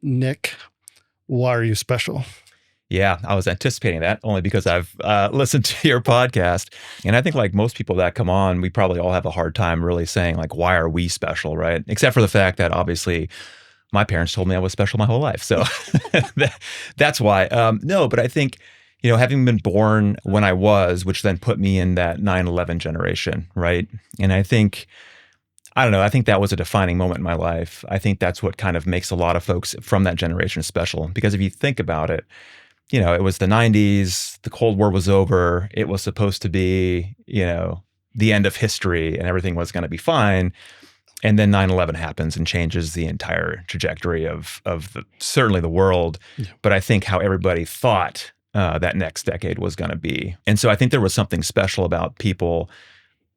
Nic, why are you special? Yeah, I was anticipating that only because I've listened to your podcast. And I think like most people that come on, we probably all have a hard time really saying like, why are we special, right? Except for the fact that obviously my parents told me I was special my whole life. So that's why. No, but I think, having been born when I was, which then put me in that 9/11 generation, right? And I think, I don't know, I think that was a defining moment in my life. I think that's what kind of makes a lot of folks from that generation special. Because if you think about it, it was the 90s, the Cold War was over, it was supposed to be, the end of history and everything was going to be fine. And then 9/11 happens and changes the entire trajectory of certainly the world. Yeah. But I think how everybody thought that next decade was going to be. And so I think there was something special about people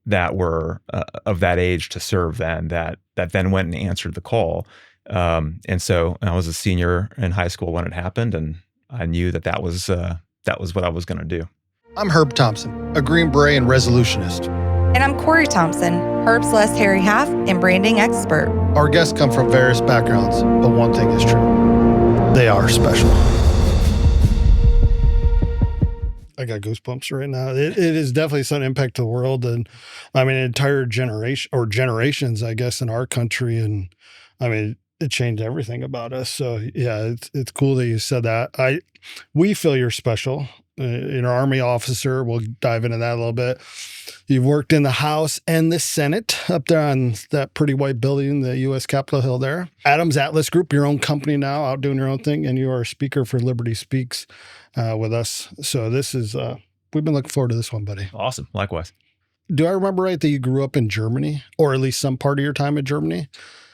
that were of that age to serve then that then went and answered the call. And so I was a senior in high school when it happened, and I knew that was what I was going to do. I'm Herb Thompson, a Green Beret and resolutionist. And I'm Corrie Thompson, Herb's less hairy half and branding expert. Our guests come from various backgrounds, but one thing is true. They are special. I got goosebumps right now. It is definitely some impact to the world. And I mean, an entire generation or generations, I guess, in our country. And I mean, it changed everything about us. So yeah, it's cool that you said that. We feel you're special. You're an Army officer. We'll dive into that a little bit. You've worked in the House and the Senate up there on that pretty white building, the U.S. Capitol Hill there. Adams Atlas Group, your own company now, out doing your own thing, and you are a speaker for Liberty Speaks with us. So this is, we've been looking forward to this one, buddy. Awesome. Likewise. Do I remember right that you grew up in Germany, or at least some part of your time in Germany?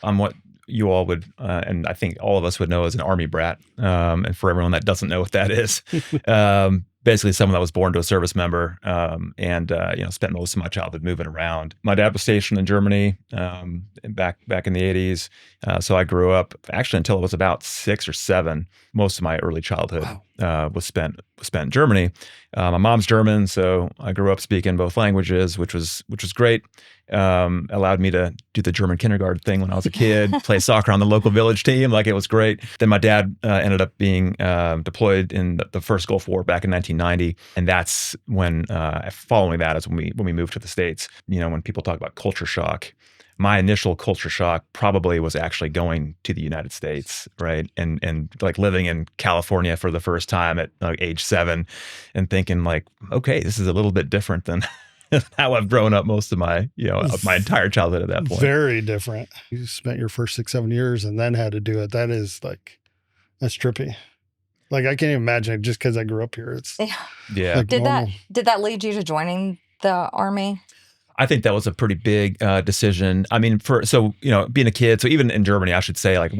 I'm what you all would, and I think all of us would know as an Army brat. And for everyone that doesn't know what that is, basically someone that was born to a service member, and spent most of my childhood moving around. My dad was stationed in Germany back in the 80s. So I grew up actually until I was about 6 or 7. Most of my early childhood was spent in Germany. My mom's German, so I grew up speaking both languages, which was great. Allowed me to do the German kindergarten thing when I was a kid, play soccer on the local village team. Like, it was great. Then my dad ended up being deployed in the first Gulf War back in 1990. And that's when, following that is when we moved to the States. When people talk about culture shock, my initial culture shock probably was actually going to the United States, right? And like living in California for the first time at like age 7 and thinking like, okay, this is a little bit different than how I've grown up most of my, of my entire childhood at that point. Very different. You spent your first 6, 7 years and then had to do it. That is like, that's trippy. Like, I can't even imagine it just because I grew up here. It's yeah. Like did that lead you to joining the Army? I think that was a pretty big decision. I mean, being a kid, so even in Germany, I should say, like,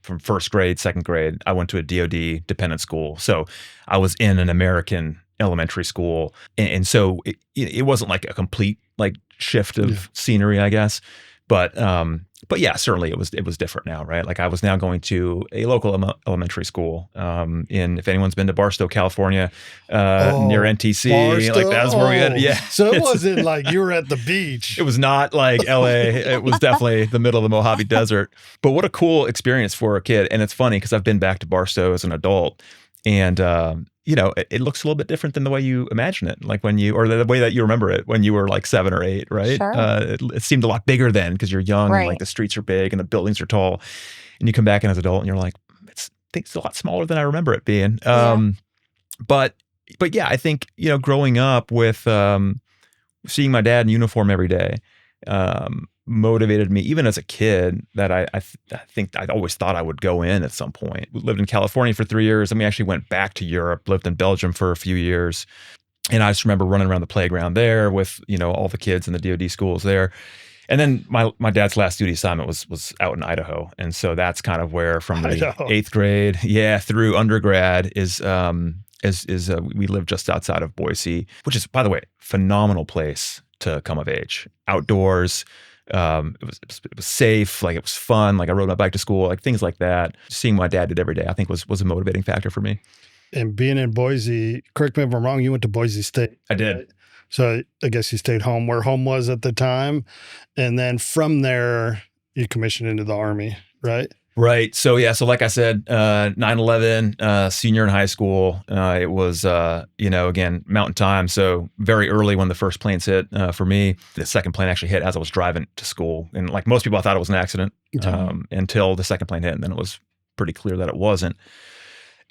from first grade, second grade, I went to a DoD dependent school. So I was in an American elementary school. And so it wasn't like a complete like shift of scenery, I guess. But yeah, certainly it was different now, right? Like, I was now going to a local elementary school if anyone's been to Barstow, California, near NTC, Barstow? like that's where we had, yeah. So it wasn't like you were at the beach. It was not like LA. It was definitely the middle of the Mojave Desert. But what a cool experience for a kid. And it's funny because I've been back to Barstow as an adult, and it looks a little bit different than the way you imagine it, like or the way that you remember it when you were like 7 or 8, right? Sure. It seemed a lot bigger then because you're young, right. And like the streets are big and the buildings are tall, and you come back in as an adult and you're like, it's a lot smaller than I remember it being. But yeah, I think growing up with seeing my dad in uniform every day motivated me, even as a kid, that I think I'd always thought I would go in at some point. We lived in California for 3 years, and we actually went back to Europe, lived in Belgium for a few years. And I just remember running around the playground there with, all the kids in the DoD schools there. And then my dad's last duty assignment was out in Idaho. And so that's kind of where from the 8th grade, through undergrad is we lived just outside of Boise, which is, by the way, phenomenal place to come of age. Outdoors. It was safe, like it was fun, like I rode my bike to school, like things like that. Seeing my dad did every day, I think was a motivating factor for me. And being in Boise, correct me if I'm wrong, you went to Boise State. I did. Right? So I guess you stayed home where home was at the time. And then from there, you commissioned into the Army, right? Right. So yeah. So like I said, 9/11, senior in high school. It was, again, mountain time. So very early when the first planes hit for me, the second plane actually hit as I was driving to school. And like most people, I thought it was an accident until the second plane hit. And then it was pretty clear that it wasn't.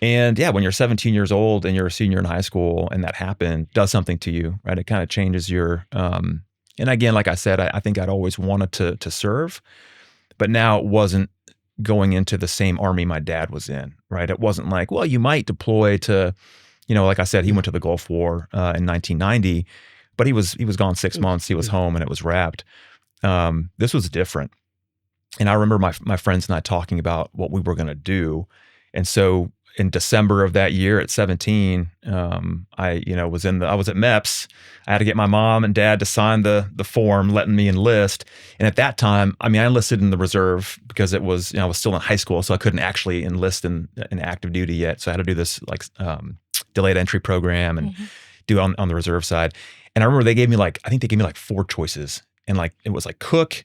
And yeah, when you're 17 years old and you're a senior in high school and that happened, it does something to you, right? It kind of changes your, and again, like I said, I think I'd always wanted to serve, but now it wasn't going into the same army my dad was in, right? It wasn't like, well, you might deploy to, like I said, he went to the Gulf War in 1990, but he was gone 6 months. He was home and it was wrapped. This was different. And I remember my friends and I talking about what we were going to do. And so in December of that year at 17, I was at MEPS. I had to get my mom and dad to sign the form letting me enlist. And at that time, I enlisted in the reserve because it was, I was still in high school, so I couldn't actually enlist in active duty yet. So I had to do this like delayed entry program and do it on the reserve side. And I remember they gave me I think they gave me 4 choices. And it was cook,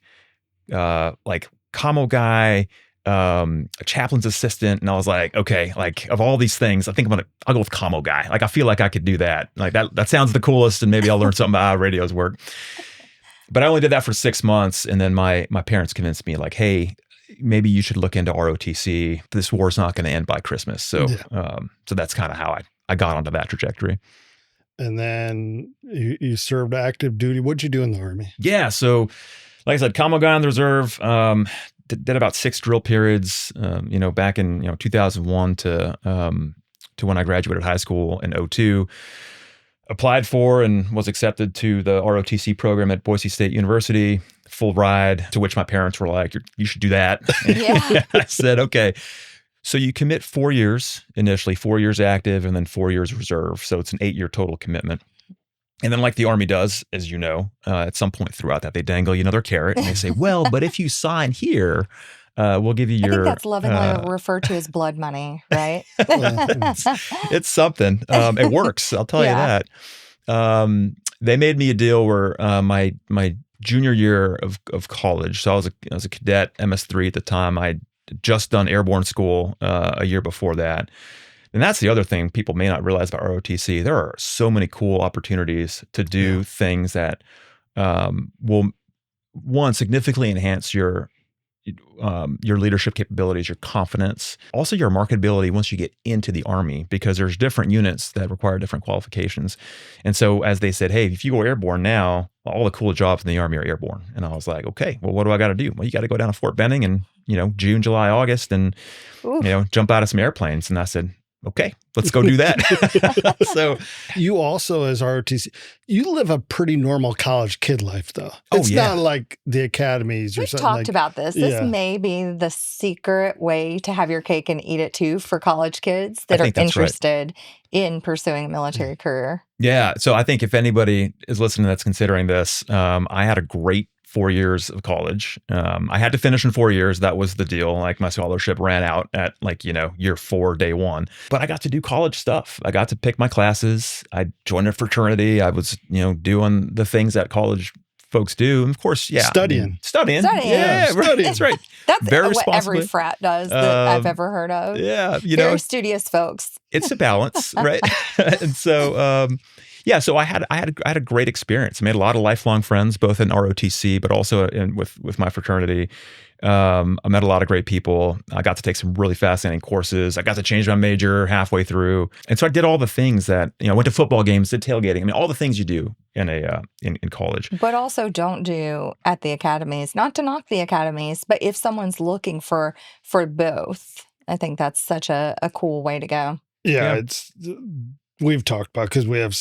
commo guy, a chaplain's assistant, and I was like, okay, of all these things, I think I'll go with commo guy. I feel like I could do that. That sounds the coolest, and maybe I'll learn something about how radios work. But I only did that for 6 months, and then my parents convinced me, hey, maybe you should look into ROTC. This war's not going to end by Christmas. So, so that's kind of how I got onto that trajectory. And then you served active duty. What'd you do in the Army? Yeah, so like I said, commo guy in the reserve. Did about 6 drill periods, back in 2001 to when I graduated high school in 2002. Applied for and was accepted to the ROTC program at Boise State University, full ride, to which my parents were like, you should do that. Yeah. I said, okay. So you commit 4 years, initially 4 years active and then 4 years reserve. So it's an 8-year total commitment. And then like the Army does, as you know, at some point throughout that, they dangle you another carrot and they say, well, but if you sign here, we'll give you your... I think that's lovingly referred to as blood money, right? It's something. It works. I'll tell you that. They made me a deal where my junior year of college, so I was a cadet, MS3 at the time. I'd just done airborne school a year before that. And that's the other thing people may not realize about ROTC. There are so many cool opportunities to do things that will, one, significantly enhance your leadership capabilities, your confidence, also your marketability once you get into the Army, because there's different units that require different qualifications. And so as they said, hey, if you go airborne now, all the cool jobs in the Army are airborne. And I was like, okay, well, what do I got to do? Well, you got to go down to Fort Benning in, June, July, August, and, jump out of some airplanes. And I said, okay, let's go do that. So you also, as ROTC, you live a pretty normal college kid life, though. It's not like the academies or We've something. We've talked like, about this. This may be the secret way to have your cake and eat it too for college kids that are interested in pursuing a military career. Yeah. So I think if anybody is listening that's considering this, I had a great 4 years of college. I had to finish in 4 years. That was the deal. My scholarship ran out at year 4, day 1. But I got to do college stuff. I got to pick my classes. I joined a fraternity. I was, doing the things that college folks do. And of course, Studying. Yeah, right. That's right. That's very what every frat does that I've ever heard of. Yeah. Very studious folks. It's a balance, right? And so, so I had a great experience. I made a lot of lifelong friends, both in ROTC, but also with my fraternity. I met a lot of great people. I got to take some really fascinating courses. I got to change my major halfway through, and so I did all the things that I went to football games, did tailgating. All the things you do in college, but also don't do at the academies. Not to knock the academies, but if someone's looking for both, I think that's such a cool way to go. Yeah. We've talked about, because we have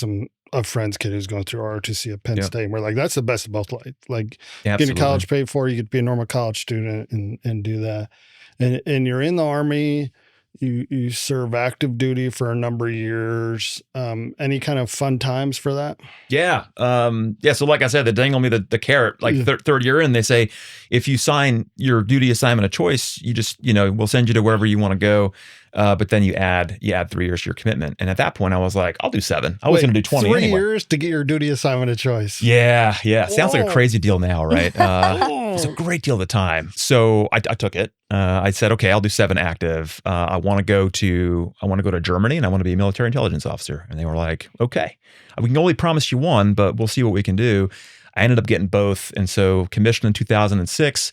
a friend's kid who's going through ROTC at Penn State. And we're like, that's the best of both lives. Getting college paid for, you get to be a normal college student and do that. And you're in the Army, you serve active duty for a number of years. Any kind of fun times for that? Yeah. So like I said, they dangle me the carrot, third year in, they say, if you sign your duty assignment of choice, you just, we'll send you to wherever you want to go. But then you add 3 years to your commitment. And at that point, I was like, I'll do 7. I was going to do 20 3 anyway. years to get your duty assignment of choice. Yeah. Sounds like a Whoa. crazy deal now, right? It was a great deal at the time. So I took it. I said, okay, I'll do 7 active. I want to go to Germany, and I want to be a military intelligence officer. And they were like, okay, we can only promise you one, but we'll see what we can do. I ended up getting both. And so commissioned in 2006.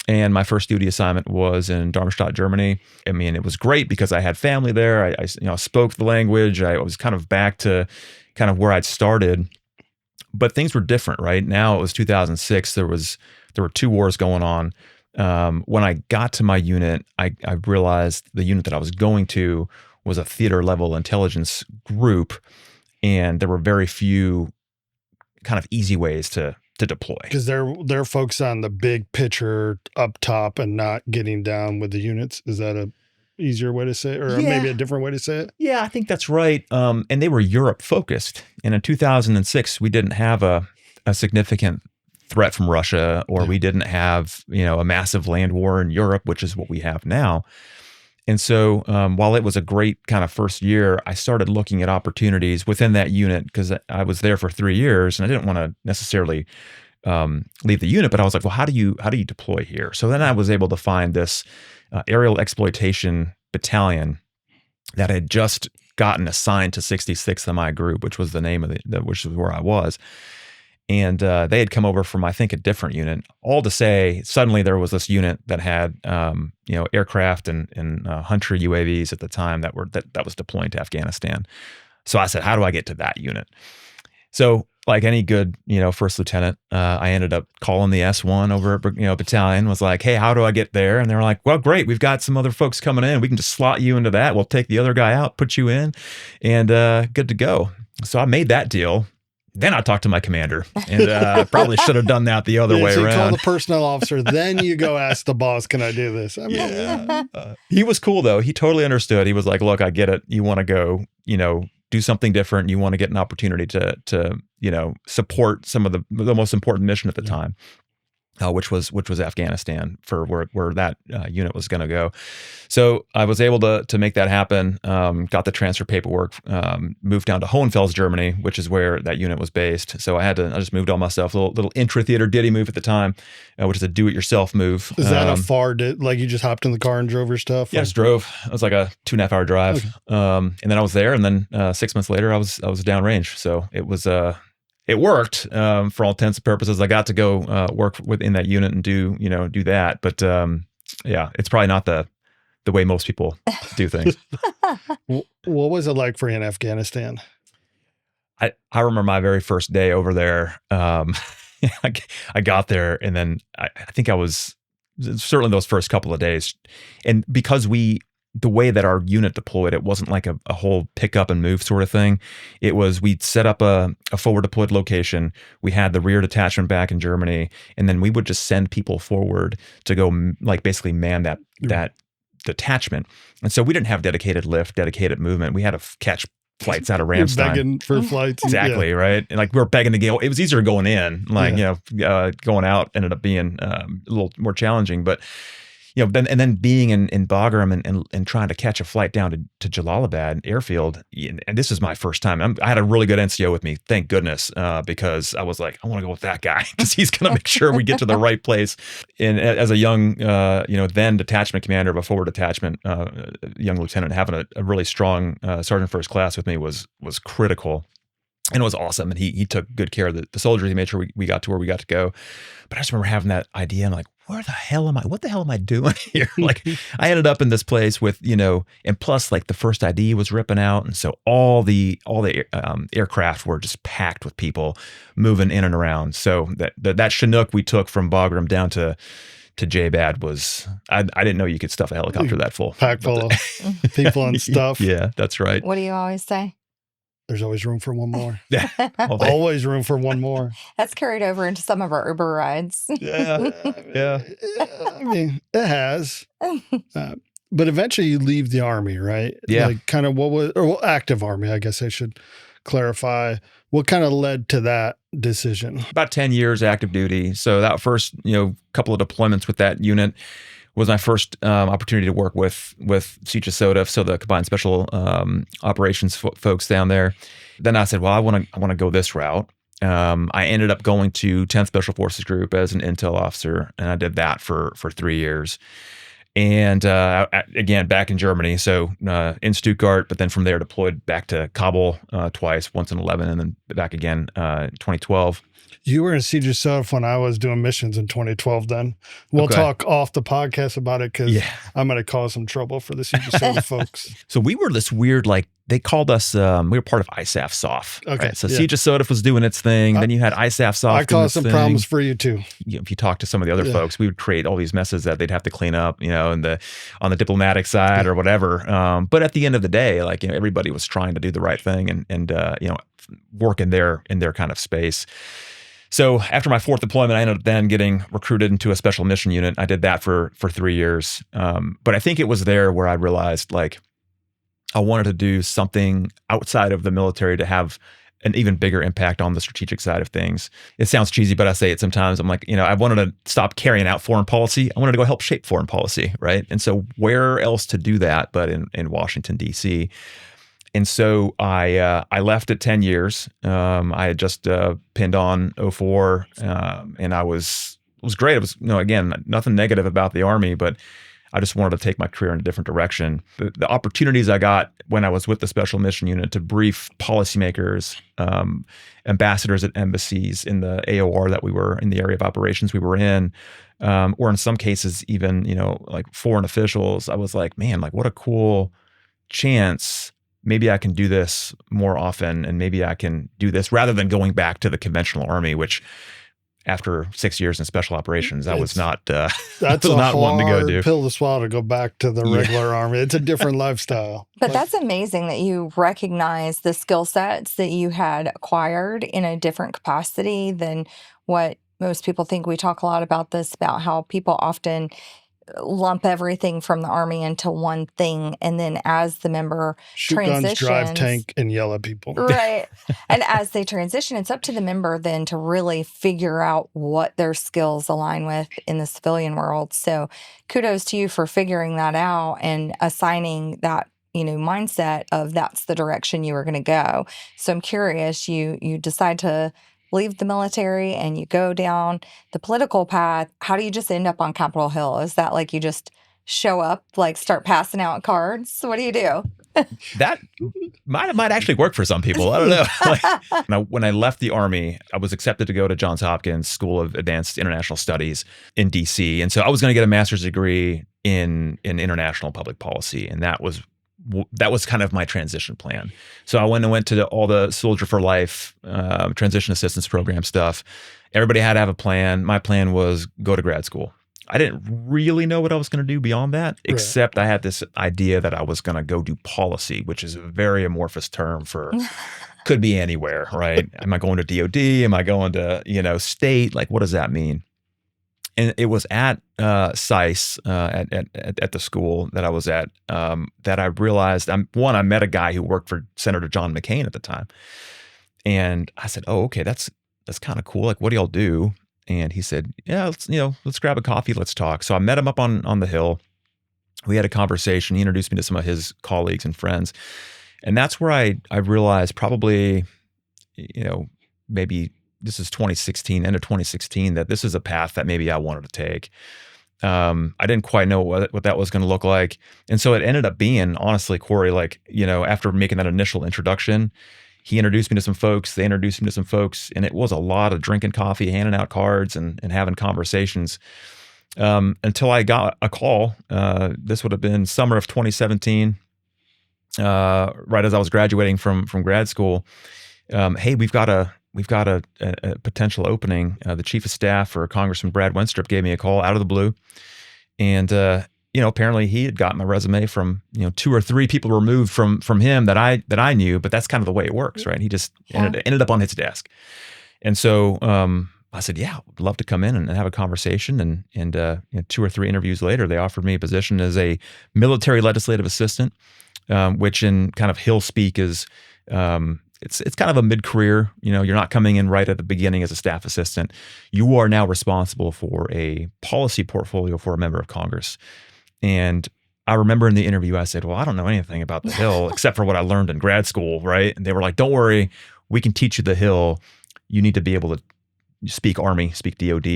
And my first duty assignment was in Darmstadt, Germany. I mean, it was great because I had family there. I spoke the language. I was kind of back to kind of where I'd started. But things were different, right? Now it was 2006. There were 2 wars going on. When I got to my unit, I realized the unit that I was going to was a theater level intelligence group, and there were very few kind of easy ways to deploy. Because they're focused on the big picture up top and not getting down with the units. Is that a easier way to say it, or maybe a different way to say it? Yeah, I think that's right. And they were Europe focused. And in 2006, we didn't have a significant threat from Russia, or we didn't have, a massive land war in Europe, which is what we have now. And so while it was a great kind of first year, I started looking at opportunities within that unit because I was there for 3 years and I didn't want to necessarily leave the unit, but I was like, well, how do you deploy here? So then I was able to find this aerial exploitation battalion that had just gotten assigned to 66th MI group, which was the name of which is where I was. And they had come over from, I think, a different unit. All to say, suddenly there was this unit that had, aircraft and Hunter UAVs at the time that was deploying to Afghanistan. So I said, how do I get to that unit? So, like any good, first lieutenant, I ended up calling the S1 over at battalion. Was like, hey, how do I get there? And they were like, well, great, we've got some other folks coming in. We can just slot you into that. We'll take the other guy out, put you in, and good to go. So I made that deal. Then I talked to my commander, and probably should have done that the other way so you around. call the personnel officer, then you go ask the boss, can I do this? I mean, He was cool, though. He totally understood. He was like, look, I get it. You want to go, do something different. You want to get an opportunity to support some of the most important mission at the time. Which was Afghanistan, for where that unit was going to go. So I was able to make that happen. Got the transfer paperwork. Moved down to Hohenfels, Germany, which is where that unit was based. So I just moved all my stuff. A little intra-theater ditty move at the time, which is a do-it-yourself move. Is that a far? Like you just hopped in the car and drove your stuff? Yeah, I just drove. It was like a 2.5 hour drive. Okay. And then I was there, and then 6 months later, I was downrange. So it was it worked for all intents and purposes. I got to go work within that unit and do that. But it's probably not the way most people do things. What was it like for you in Afghanistan? I remember my very first day over there. I got there, and then I think I was certainly those first couple of days. And because the way that our unit deployed, it wasn't like a whole pick up and move sort of thing. It was, we'd set up a forward deployed location. We had the rear detachment back in Germany, and then we would just send people forward to go basically man that detachment. And so we didn't have dedicated lift, dedicated movement. We had to catch flights out of Ramstein. You're begging for flights. Exactly, right? And we were begging to go. It was easier going in, going out ended up being a little more challenging, but then being in Bagram and trying to catch a flight down to Jalalabad airfield, and this is my first time. I had a really good NCO with me, thank goodness, because I was like, I want to go with that guy because he's going to make sure we get to the right place. And as a young, then detachment commander of a forward detachment, young lieutenant, having a really strong sergeant first class with me was critical. And it was awesome. And he took good care of the soldiers. He made sure we got to where we got to go. But I just remember having that idea. I'm like, what the hell am I doing here? I ended up in this place with, and plus the first ID was ripping out. And so all the aircraft were just packed with people moving in and around. So that Chinook we took from Bagram down to J-Bad was, I didn't know you could stuff a helicopter that full. Packed full of people and stuff. Yeah, that's right. What do you always say? There's always room for one more. Yeah. Always room for one more. That's carried over into some of our Uber rides. Yeah. I mean, it has. But eventually you leave the Army, right? Yeah. Kind of active Army, I guess I should clarify. What kind of led to that decision? About 10 years active duty. So that first, couple of deployments with that unit was my first opportunity to work with Secret SOTF, so the Combined Special Operations folks down there. Then I said, well, I want to go this route. I ended up going to 10th Special Forces Group as an intel officer, and I did that for 3 years. And again, back in Germany, so in Stuttgart, but then from there deployed back to Kabul twice, once in 2011, and then back again 2012. You were in Secret SOTF when I was doing missions in 2012 then. We'll talk off the podcast about it because I'm going to cause some trouble for the Secret SOTF folks. So we were this weird, like, they called us, we were part of ISAF SOF. Okay. Right? So Secret SOTF was doing its thing. Then you had ISAF SOF. I caused some problems for you too. If you talk to some of the other folks, we would create all these messes that they'd have to clean up, on the diplomatic side or whatever. But at the end of the day, like, everybody was trying to do the right thing and work in their kind of space. So after my fourth deployment, I ended up then getting recruited into a special mission unit. I did that for 3 years. But I think it was there where I realized, like, I wanted to do something outside of the military to have an even bigger impact on the strategic side of things. It sounds cheesy, but I say it sometimes. I'm like, I wanted to stop carrying out foreign policy. I wanted to go help shape foreign policy, right? And so where else to do that but in Washington, D.C.? And so I left at 10 years. I had just pinned on 04, and it was great. It was, again, nothing negative about the Army, but I just wanted to take my career in a different direction. The opportunities I got when I was with the Special Mission Unit to brief policymakers, ambassadors at embassies in the AOR that we were in, the area of operations we were in, or in some cases even, like foreign officials, I was like, man, like, what a cool chance. Maybe I can do this more often, and maybe I can do this rather than going back to the conventional Army, which after 6 years in special operations, I was not that's not wanting to go do. Pill to swallow to go back to the regular Army. It's a different lifestyle. But that's amazing that you recognize the skill sets that you had acquired in a different capacity than what most people think. We talk a lot about this, about how people often lump everything from the Army into one thing, and then as the member transitions, guns, drive tank, and yell at people. Right. And as they transition, it's up to the member then to really figure out what their skills align with in the civilian world. So kudos to you for figuring that out and assigning that mindset of that's the direction you were going to go. So I'm curious, you decide to leave the military and you go down the political path. How do you just end up on Capitol Hill? Is that like you just show up, like start passing out cards? What do you do? That might actually work for some people. I don't know. When I left the Army, I was accepted to go to Johns Hopkins School of Advanced International Studies in D.C. And so I was going to get a master's degree in international public policy. And that was kind of my transition plan. So I went to all the Soldier for Life, transition assistance program stuff. Everybody had to have a plan. My plan was go to grad school. I didn't really know what I was going to do beyond that, except I had this idea that I was going to go do policy, which is a very amorphous term for could be anywhere, right? Am I going to DOD? Am I going to, state? Like, what does that mean? And it was at SICE, at the school that I was at, that I realized, I met a guy who worked for Senator John McCain at the time. And I said, oh, okay, that's kind of cool. Like, what do y'all do? And he said, yeah, let's grab a coffee. Let's talk. So I met him up on the Hill. We had a conversation. He introduced me to some of his colleagues and friends. And that's where I realized probably, maybe this is 2016, end of 2016, that this is a path that maybe I wanted to take. I didn't quite know what that was going to look like. And so it ended up being, honestly, Corrie, like, after making that initial introduction, he introduced me to some folks, they introduced me to some folks, and it was a lot of drinking coffee, handing out cards, and having conversations until I got a call. This would have been summer of 2017, right as I was graduating from grad school. Hey, we've got a potential opening. The chief of staff for Congressman Brad Wenstrup gave me a call out of the blue, and apparently he had gotten my resume from 2 or 3 people removed from him that I knew. But that's kind of the way it works, right? He just ended up on his desk, and so I said, yeah, I'd love to come in and have a conversation. And 2 or 3 interviews later, they offered me a position as a military legislative assistant, which in kind of Hill speak is it's kind of a mid-career. You're not coming in right at the beginning as a staff assistant. You are now responsible for a policy portfolio for a member of Congress. And I remember in the interview, I said, well, I don't know anything about the Hill except for what I learned in grad school, right? And they were like, don't worry, we can teach you the Hill. You need to be able to speak Army, speak DOD.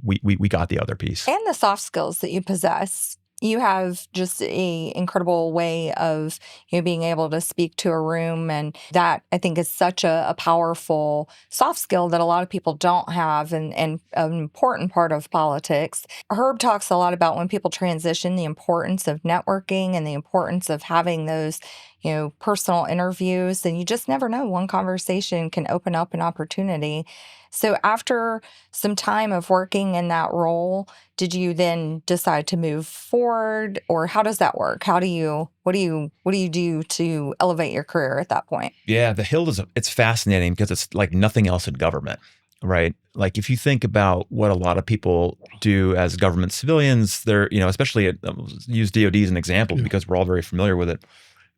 We got the other piece. And the soft skills that you possess. You have just a incredible way of being able to speak to a room, and that I think is such a powerful soft skill that a lot of people don't have, and an important part of politics. Herb talks a lot about when people transition, the importance of networking and the importance of having those personal interviews, and you just never know. One conversation can open up an opportunity. So after some time of working in that role, did you then decide to move forward, or how does that work? What do you do to elevate your career at that point? Yeah, the Hill it's fascinating because it's like nothing else in government, right? Like if you think about what a lot of people do as government civilians, they're, especially use DOD as an example because we're all very familiar with it.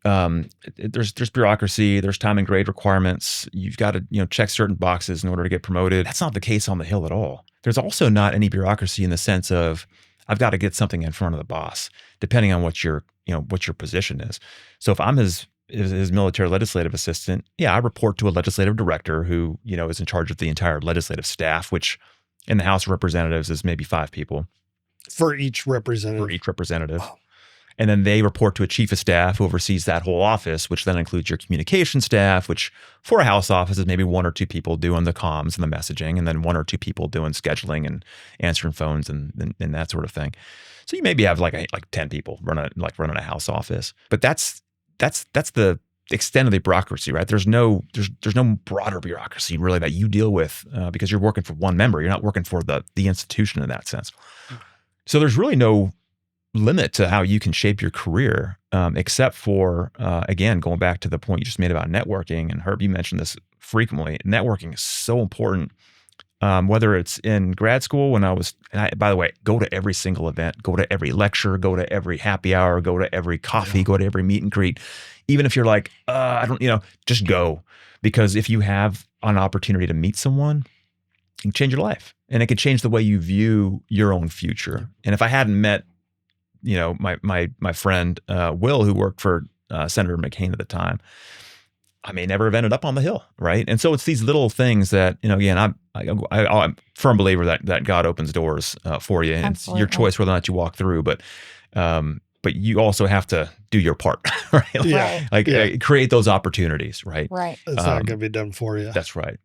There's bureaucracy, there's time and grade requirements. You've got to, check certain boxes in order to get promoted. That's not the case on the Hill at all. There's also not any bureaucracy in the sense of I've got to get something in front of the boss, depending on what your position is. So if I'm his military legislative assistant, I report to a legislative director who, is in charge of the entire legislative staff, which in the House of Representatives is maybe 5 people. For each representative. Wow. And then they report to a chief of staff who oversees that whole office, which then includes your communication staff, which for a House office is maybe 1 or 2 people doing the comms and the messaging, and then 1 or 2 people doing scheduling and answering phones and that sort of thing. So you maybe have like 10 people running a House office, but that's the extent of the bureaucracy, right? There's no broader bureaucracy really that you deal with because you're working for one member. You're not working for the institution in that sense. So there's really no limit to how you can shape your career, except for, again, going back to the point you just made about networking. And Herb, you mentioned this frequently. Networking is so important, whether it's in grad school and by the way, go to every single event, go to every lecture, go to every happy hour, go to every coffee, go to every meet and greet. Even if you're like, I don't, just go. Because if you have an opportunity to meet someone, it can change your life. And it could change the way you view your own future. And if I hadn't met my friend Will, who worked for Senator McCain at the time, I may never have ended up on the Hill, right? And so it's these little things that, again, I'm a firm believer that God opens doors for you, and Absolutely. It's your choice whether or not you walk through. But you also have to do your part, right? Create those opportunities, right? Right. It's not going to be done for you. That's right.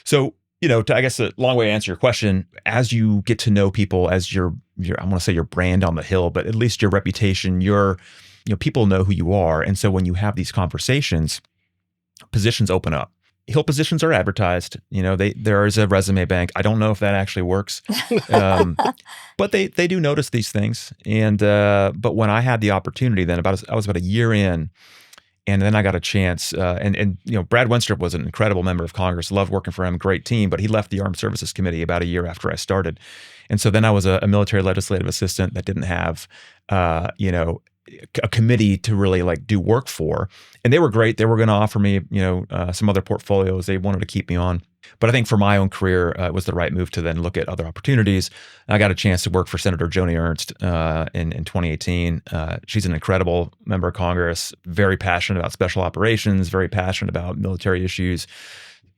So, I guess a long way to answer your question, as you get to know people, as your I want to say your brand on the Hill, but at least your reputation, people know who you are. And so when you have these conversations, positions open up. Hill positions are advertised. There is a resume bank. I don't know if that actually works, but they do notice these things. And but when I had the opportunity, then I was about a year in. And then I got a chance, and Brad Wenstrup was an incredible member of Congress. Loved working for him, great team. But he left the Armed Services Committee about a year after I started, and so then I was a military legislative assistant that didn't have, a committee to really do work for. And they were great. They were going to offer me, some other portfolios. They wanted to keep me on. But I think for my own career, it was the right move to then look at other opportunities. I got a chance to work for Senator Joni Ernst in 2018. She's an incredible member of Congress, very passionate about special operations, very passionate about military issues.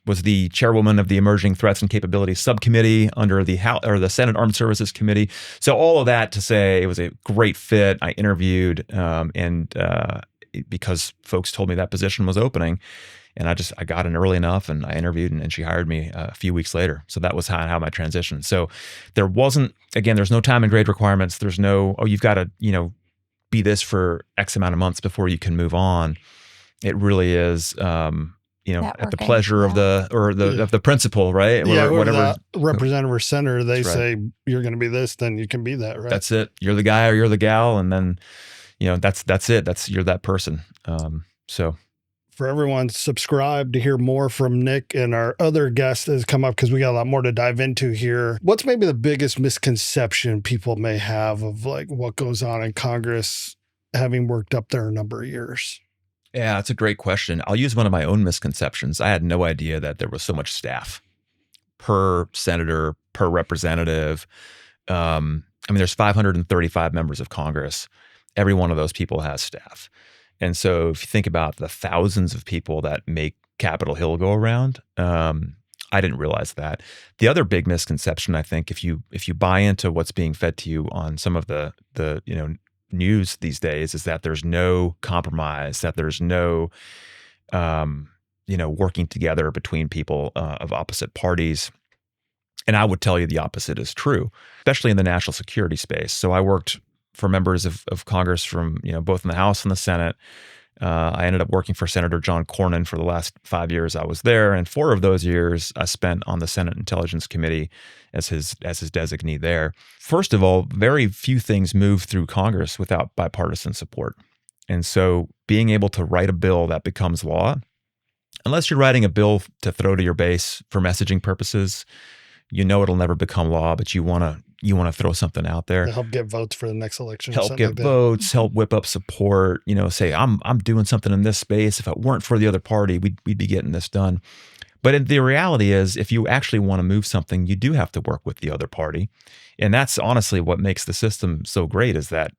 Was the chairwoman of the Emerging Threats and Capabilities Subcommittee under the Senate Armed Services Committee. So all of that to say, it was a great fit. I interviewed, and because folks told me that position was opening. And I got in early enough, and I interviewed, and she hired me a few weeks later. So that was how my transition. So there's no time and grade requirements. There's no, you've got to, be this for X amount of months before you can move on. It really is, at the pleasure of the principal, right? Yeah, whatever representative or senator, they say you're going to be this, then you can be that, right? That's it. You're the guy or you're the gal, and then, that's it. You're that person. So. For everyone, subscribe to hear more from Nic and our other guests that has come up, because we got a lot more to dive into here. What's maybe the biggest misconception people may have of what goes on in Congress, having worked up there a number of years? Yeah, that's a great question. I'll use one of my own misconceptions. I had no idea that there was so much staff per senator, per representative. There's 535 members of Congress. Every one of those people has staff. And so if you think about the thousands of people that make Capitol Hill go around, I didn't realize that. The other big misconception, I think, if you buy into what's being fed to you on some of the news these days, is that there's no compromise, that there's no working together between people of opposite parties. And I would tell you the opposite is true, especially in the national security space. So I worked for members of Congress from both in the House and the Senate. I ended up working for Senator John Cornyn for the last 5 years I was there, and 4 of those years I spent on the Senate Intelligence Committee as his designee there. First of all, very few things move through Congress without bipartisan support. And so being able to write a bill that becomes law, unless you're writing a bill to throw to your base for messaging purposes, it'll never become law, but you want to throw something out there to help get votes for the next election. Help get votes, help whip up support. Say I'm doing something in this space. If it weren't for the other party, we'd be getting this done. But the reality is, if you actually want to move something, you do have to work with the other party, and that's honestly what makes the system so great. Is that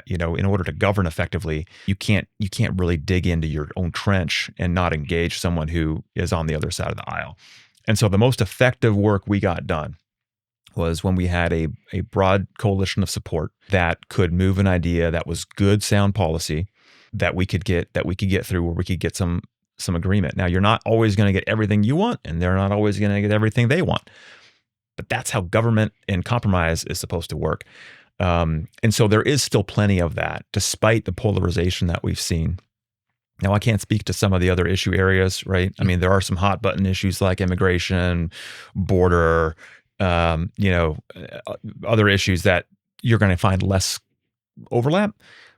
in order to govern effectively, you can't really dig into your own trench and not engage someone who is on the other side of the aisle. And so the most effective work we got done was when we had a broad coalition of support that could move an idea that was good, sound policy that we could get through, where we could get some agreement. Now, you're not always going to get everything you want, and they're not always going to get everything they want. But that's how government and compromise is supposed to work. And so there is still plenty of that, despite the polarization that we've seen. Now, I can't speak to some of the other issue areas, right? I mean, there are some hot button issues like immigration, border, other issues that you're going to find less overlap.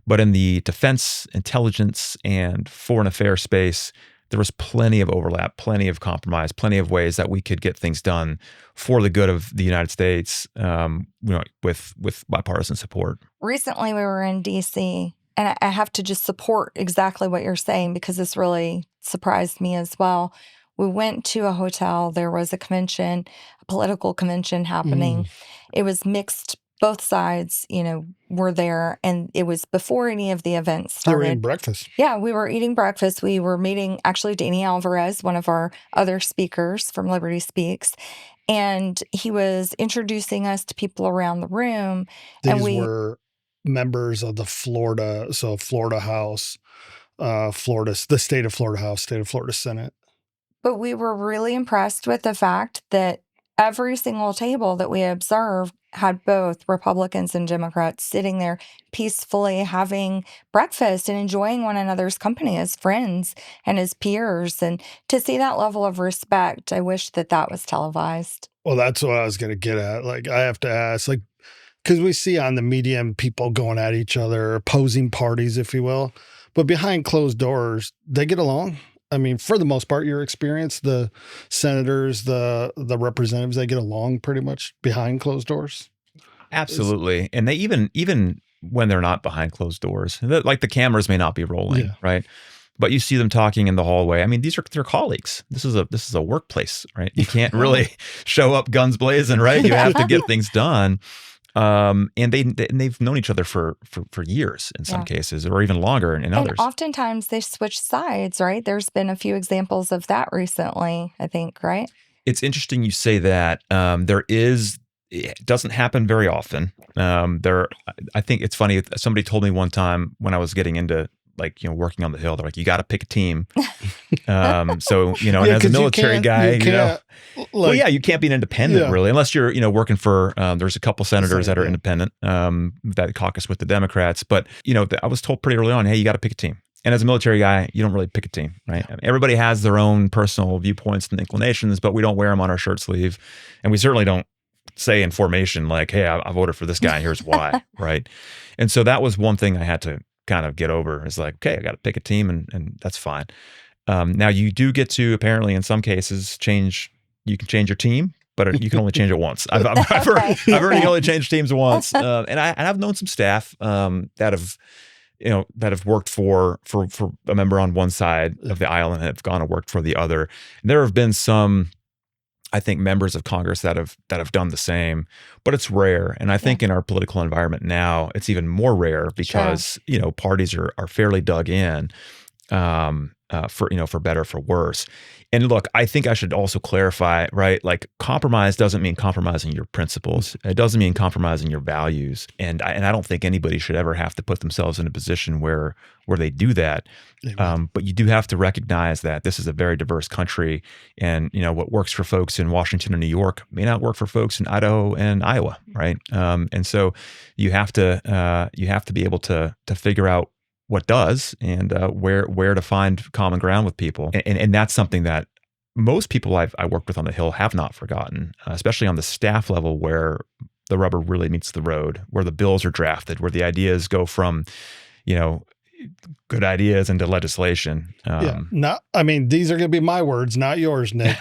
But in the defense, intelligence, and foreign affairs space, there was plenty of overlap, plenty of compromise, plenty of ways that we could get things done for the good of the United States, with bipartisan support. Recently, we were in D.C., and I have to just support exactly what you're saying, because this really surprised me as well. We went to a hotel. There was a convention, a political convention happening. It was mixed. Both sides, were there, and it was before any of the events started. They were eating breakfast. Yeah, we were eating breakfast. We were meeting, actually, Danny Alvarez, one of our other speakers from Liberty Speaks, and he was introducing us to people around the room. These were members of the Florida House, the state of Florida House, state of Florida Senate. But we were really impressed with the fact that every single table that we observed had both Republicans and Democrats sitting there peacefully having breakfast and enjoying one another's company as friends and as peers. And to see that level of respect, I wish that was televised. Well, that's what I was going to get at. Like, I have to ask, because we see on the media people going at each other, opposing parties, if you will. But behind closed doors, they get along. I mean, for the most part, your experience, the senators, the representatives, they get along pretty much behind closed doors. Absolutely. And they even when they're not behind closed doors, like the cameras may not be rolling, right? But you see them talking in the hallway. I mean, these are their colleagues. This is a workplace, right? You can't really show up guns blazing, right? You have to get things done. And they've known each other for years in some cases, or even longer in others. Oftentimes they switch sides, right? There's been a few examples of that recently, I think, right? It's interesting you say that. It doesn't happen very often. I think it's funny. Somebody told me one time when I was getting into working on the Hill, they're like, you got to pick a team. And as a military guy, you can't be an independent really, unless you're, working for, there's a couple senators that are independent, that caucus with the Democrats. But, I was told pretty early on, hey, you got to pick a team. And as a military guy, you don't really pick a team, right? I mean, everybody has their own personal viewpoints and inclinations, but we don't wear them on our shirt sleeve. And we certainly don't say in formation, like, hey, I voted for this guy and here's why, right? And so that was one thing I had to kind of get over, is like, okay, I got to pick a team, and that's fine. Now you do get to, apparently in some cases, you can change your team, but you can only change it once. I've heard you only change teams once. And I've known some staff that have that have worked for a member on one side of the aisle and have gone and worked for the other. There have been some, I think, members of Congress that have done the same, but it's rare. And I think in our political environment now, it's even more rare because parties are fairly dug in, for better or for worse. And look, I think I should also clarify, right? Like, compromise doesn't mean compromising your principles. It doesn't mean compromising your values. And I don't think anybody should ever have to put themselves in a position where they do that. But you do have to recognize that this is a very diverse country, and what works for folks in Washington and New York may not work for folks in Idaho and Iowa, right? And so you have to be able to figure out what does, and where to find common ground with people. And that's something that most people I worked with on the Hill have not forgotten, especially on the staff level where the rubber really meets the road, where the bills are drafted, where the ideas go from, good ideas into legislation. These are going to be my words, not yours, Nick.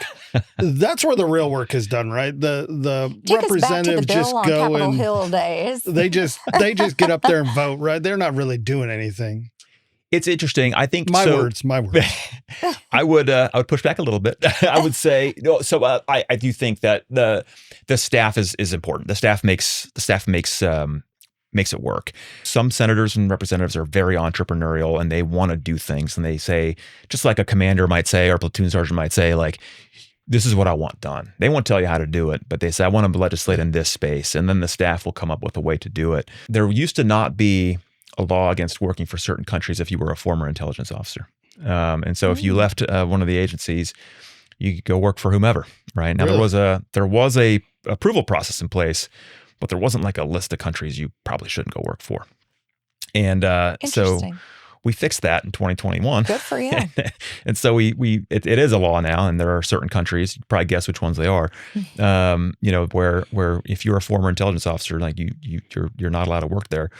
That's where the real work is done, right? The Take representatives us back to the bill just go on Capitol and Hill days. they just get up there and vote, right? They're not really doing anything. It's interesting. I think my words. I would push back a little bit. I would say I do think that the staff is important. The staff makes it work. Some senators and representatives are very entrepreneurial, and they want to do things, and they say, just like a commander might say or a platoon sergeant might say, like, this is what I want done. They won't tell you how to do it, but they say, I want to legislate in this space, and then the staff will come up with a way to do it. There used to not be a law against working for certain countries if you were a former intelligence officer. And so if you left one of the agencies, you could go work for whomever, right? Now, Really? there was a approval process in place, but there wasn't like a list of countries you probably shouldn't go work for. And so we fixed that in 2021. Good for you. And so it is a law now, and there are certain countries, you can probably guess which ones they are, where if you're a former intelligence officer, like you're not allowed to work there,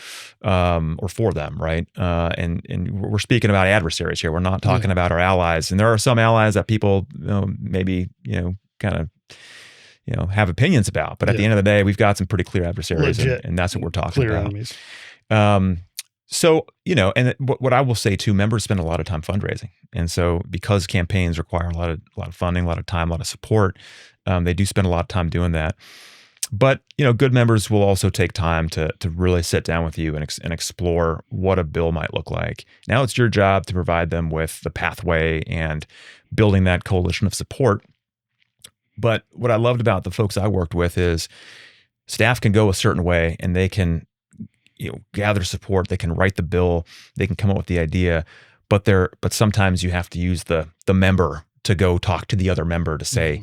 or for them, right? And we're speaking about adversaries here. We're not talking about our allies. And there are some allies that people maybe kind of have opinions about, but at the end of the day, we've got some pretty clear adversaries, and that's what we're talking about. Enemies. So, and what I will say too, members spend a lot of time fundraising. And so because campaigns require a lot of funding, a lot of time, a lot of support, they do spend a lot of time doing that. But, good members will also take time to really sit down with you and explore what a bill might look like. Now it's your job to provide them with the pathway and building that coalition of support. But what I loved about the folks I worked with is staff can go a certain way, and they can gather support. They can write the bill. They can come up with the idea, but sometimes you have to use the member to go talk to the other member to say,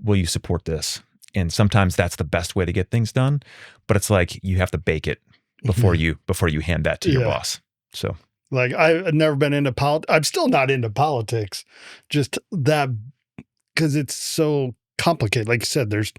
will you support this? And sometimes that's the best way to get things done, but it's like you have to bake it before you hand that to your boss. So, like, I've never been into politics. I'm still not into politics, just that, because it's so complicated. Like you said, there's,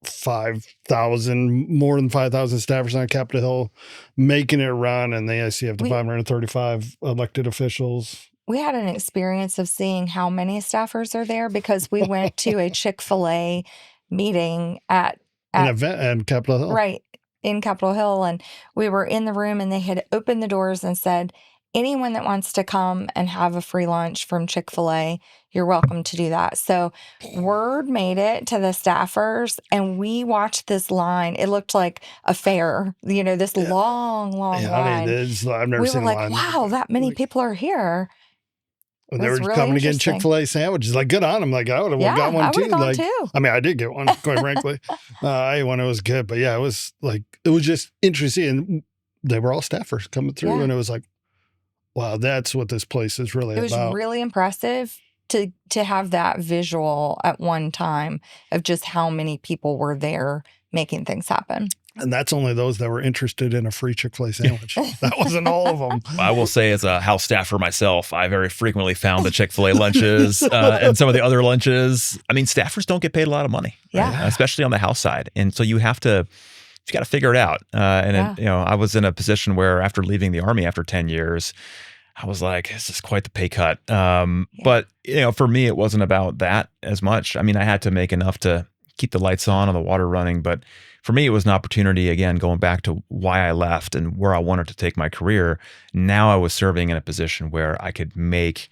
5,000, more than 5,000 staffers on Capitol Hill making it run, and they actually have the 535 elected officials. We had an experience of seeing how many staffers are there because we went to a Chick-fil-A meeting at an event in Capitol Hill. Right, in Capitol Hill. And we were in the room, and they had opened the doors and said, anyone that wants to come and have a free lunch from Chick-fil-A, you're welcome to do that. So word made it to the staffers, and we watched this line. It looked like a fair, this long line. I've never seen a line. We were like, wow, that many people are here. When they were really coming to get Chick-fil-A sandwiches, like, good on them. Like, I would have got one too. Gone too. I mean, I did get one, quite frankly. I ate one. It was good. But yeah, it was just interesting. And they were all staffers coming through, and it was like, wow, that's what this place is really about. It was really impressive to have that visual at one time of just how many people were there making things happen. And that's only those that were interested in a free Chick-fil-A sandwich. That wasn't all of them. I will say, as a house staffer myself, I very frequently found the Chick-fil-A lunches and some of the other lunches. I mean, staffers don't get paid a lot of money, right? Especially on the house side. And so you got to figure it out. I was in a position where after leaving the Army after 10 years, I was like, this is quite the pay cut. But, for me, it wasn't about that as much. I mean, I had to make enough to keep the lights on and the water running. But for me, it was an opportunity, again, going back to why I left and where I wanted to take my career. Now I was serving in a position where I could make,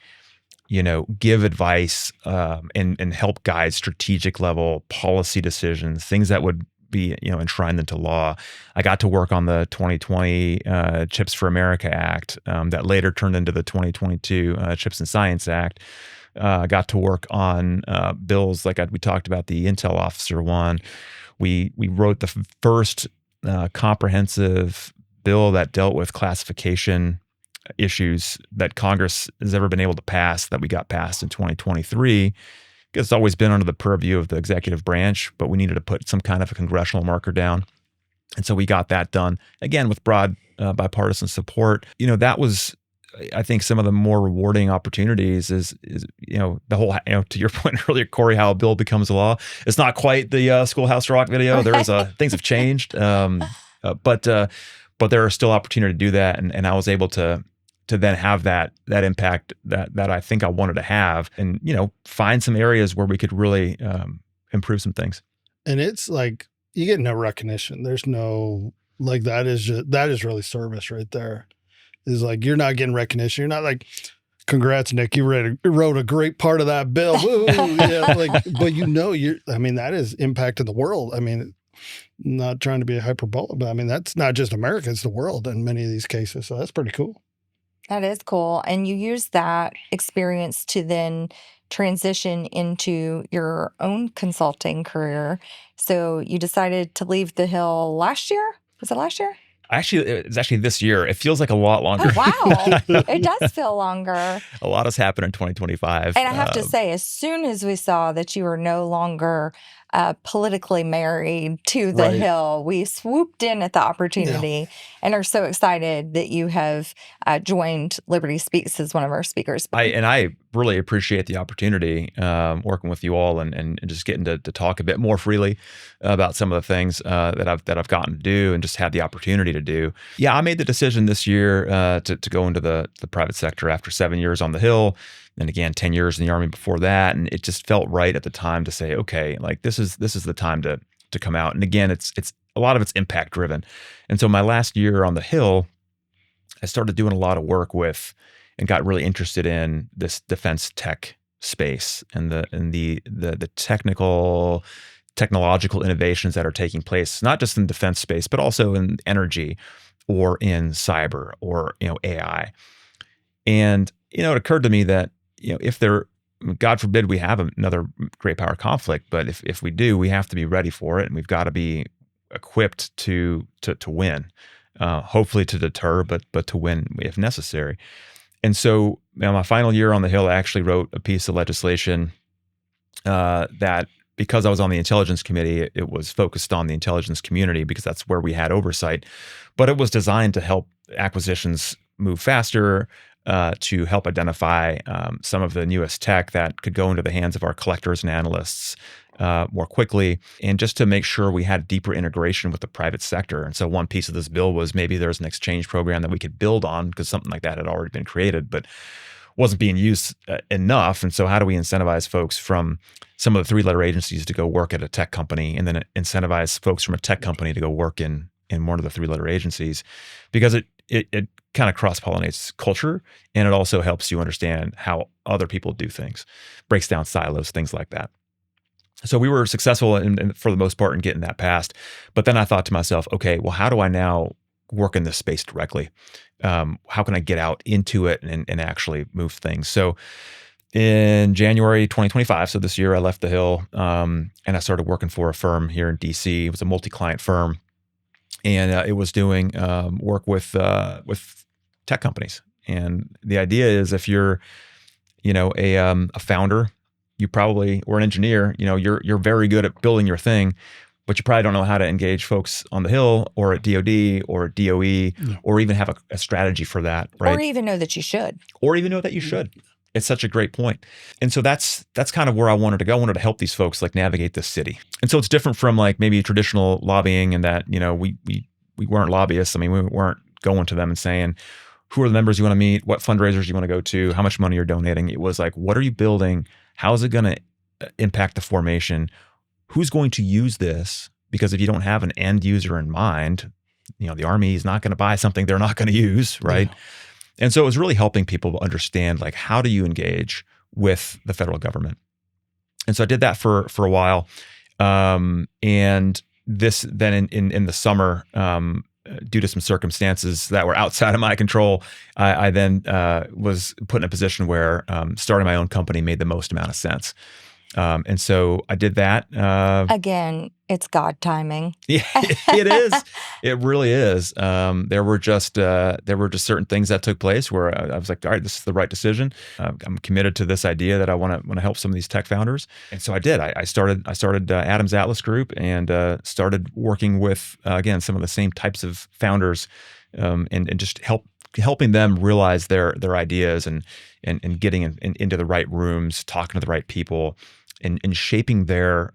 give advice and help guide strategic level policy decisions, things that would be, enshrined into law. I got to work on the 2020 Chips for America Act that later turned into the 2022 Chips and Science Act. Got to work on bills like we talked about, the Intel officer one. We wrote the first comprehensive bill that dealt with classification issues that Congress has ever been able to pass, that we got passed in 2023. It's always been under the purview of the executive branch, but we needed to put some kind of a congressional marker down. And so we got that done, again, with broad bipartisan support. That was, I think, some of the more rewarding opportunities is the whole, to your point earlier, Corrie, how a bill becomes a law. It's not quite the Schoolhouse Rock video. There's things have changed, but there are still opportunity to do that. And I was able to then have that impact that I think I wanted to have, and find some areas where we could really improve some things. And it's like you get no recognition. There's no that is really service right there. Is like you're not getting recognition. You're not like, congrats, Nick, you wrote a great part of that bill. Woo, yeah, but that is impacting the world. Not trying to be a hyperbole, but that's not just America, it's the world in many of these cases. So that's pretty cool. That is cool. And you use that experience to then transition into your own consulting career. So you decided to leave the Hill last year? Was it last year? It's actually this year. It feels like a lot longer. Oh, wow. It does feel longer. A lot has happened in 2025. And I have to say, as soon as we saw that you were no longer politically married to the Hill, we swooped in at the opportunity and are so excited that you have joined Liberty Speaks as one of our speakers. I really appreciate the opportunity working with you all and just getting to talk a bit more freely about some of the things that I've gotten to do and just had the opportunity to do. Yeah, I made the decision this year to go into the private sector after 7 years on the Hill. And again, 10 years in the Army before that. And it just felt right at the time to say, okay, this is the time to come out. And again, it's a lot of it's impact driven. And so my last year on the Hill, I started doing a lot of work with and got really interested in this defense tech space and the technological innovations that are taking place, not just in defense space, but also in energy or in cyber or AI. And it occurred to me that if God forbid we have another great power conflict, but if we do, we have to be ready for it, and we've got to be equipped to win, hopefully to deter, but to win if necessary. And so, my final year on the Hill, I actually wrote a piece of legislation that, because I was on the intelligence committee, it was focused on the intelligence community because that's where we had oversight, but it was designed to help acquisitions move faster, to help identify some of the newest tech that could go into the hands of our collectors and analysts more quickly, and just to make sure we had deeper integration with the private sector. And so one piece of this bill was maybe there's an exchange program that we could build on, because something like that had already been created, but wasn't being used enough. And so how do we incentivize folks from some of the three-letter agencies to go work at a tech company, and then incentivize folks from a tech company to go work in one of the three-letter agencies? Because it kind of cross-pollinates culture, and it also helps you understand how other people do things, breaks down silos, things like that. So we were successful for the most part in getting that passed. But then I thought to myself, okay, well, how do I now work in this space directly? How can I get out into it and actually move things? So in January 2025, so this year, I left the Hill and I started working for a firm here in DC. It was a multi-client firm. And it was doing work with tech companies. And the idea is, if you're, a founder, you probably, or an engineer, you're very good at building your thing, but you probably don't know how to engage folks on the Hill or at DoD or at DOE, or even have a strategy for that, right? Or even know that you should. It's such a great point. And so that's kind of where I wanted to go. I wanted to help these folks navigate this city. And so it's different from maybe traditional lobbying, in that, we weren't lobbyists. We weren't going to them and saying, who are the members you want to meet? What fundraisers you want to go to? How much money you're donating? It was like, what are you building? How is it going to impact the formation? who's going to use this? Because if you don't have an end user in mind, the Army is not going to buy something they're not going to use, right? Yeah. And so it was really helping people understand, like, how do you engage with the federal government? And so I did that for a while. And this then in the summer, due to some circumstances that were outside of my control, I then was put in a position where starting my own company made the most amount of sense. And so I did that. Again, it's God timing. Yeah, it is. It really is. There were just certain things that took place where I was like, all right, this is the right decision. I'm committed to this idea that I want to help some of these tech founders, and so I did. I started Adams Atlas Group and started working with again some of the same types of founders, and just helping them realize their ideas and getting into the right rooms, talking to the right people, and shaping their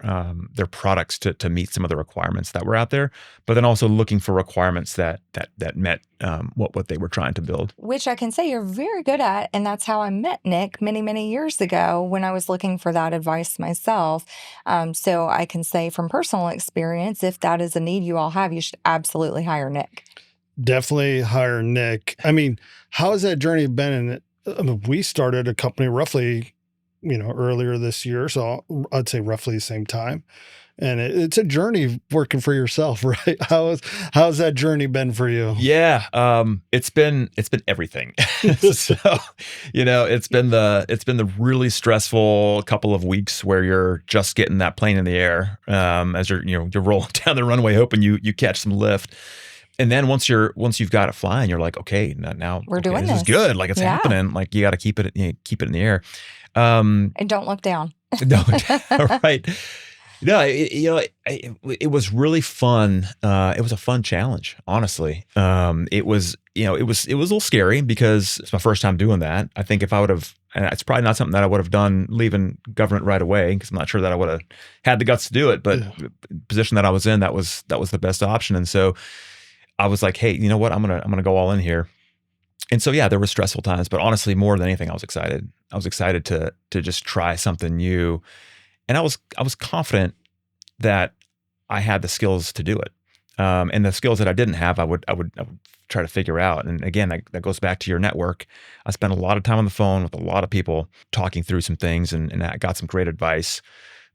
products to meet some of the requirements that were out there, but then also looking for requirements that met what they were trying to build. Which I can say you're very good at, and that's how I met Nic many, many years ago when I was looking for that advice myself. So I can say from personal experience, if that is a need you all have, you should absolutely hire Nic. Definitely hire Nic. I mean, how has that journey been? We started a company roughly, earlier this year. So I'd say roughly the same time. And it's a journey working for yourself, right? How's that journey been for you? Yeah. It's been everything. So, it's been the really stressful couple of weeks where you're just getting that plane in the air, as you're rolling down the runway, hoping you catch some lift. And then once you've got it flying, you're like, okay, now we're doing this is good. Like, it's happening. Like, you got to keep it in the air. And don't look down. No, right. No, it was really fun. It was a fun challenge, honestly. It was a little scary because it's my first time doing that. I think if I would have, and it's probably not something that I would have done leaving government right away, because I'm not sure that I would have had the guts to do it. But the position that I was in, that was the best option. And so I was like, hey, you know what? I'm gonna go all in here. And so, yeah, there were stressful times, but honestly, more than anything, I was excited. I was excited to just try something new, and I was confident that I had the skills to do it. And the skills that I didn't have, I would try to figure out. And again, that goes back to your network. I spent a lot of time on the phone with a lot of people talking through some things, and I got some great advice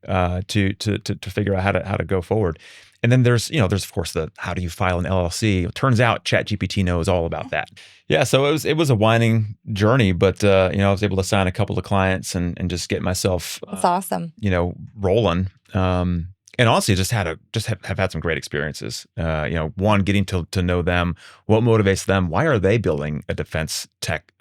to figure out how to go forward. And then there's of course how do you file an LLC? It turns out ChatGPT knows all about that. Yeah, so it was a winding journey, but I was able to sign a couple of clients and just get myself That's awesome. Rolling. And honestly, have had some great experiences. One, getting to know them, what motivates them, why are they building a defense tech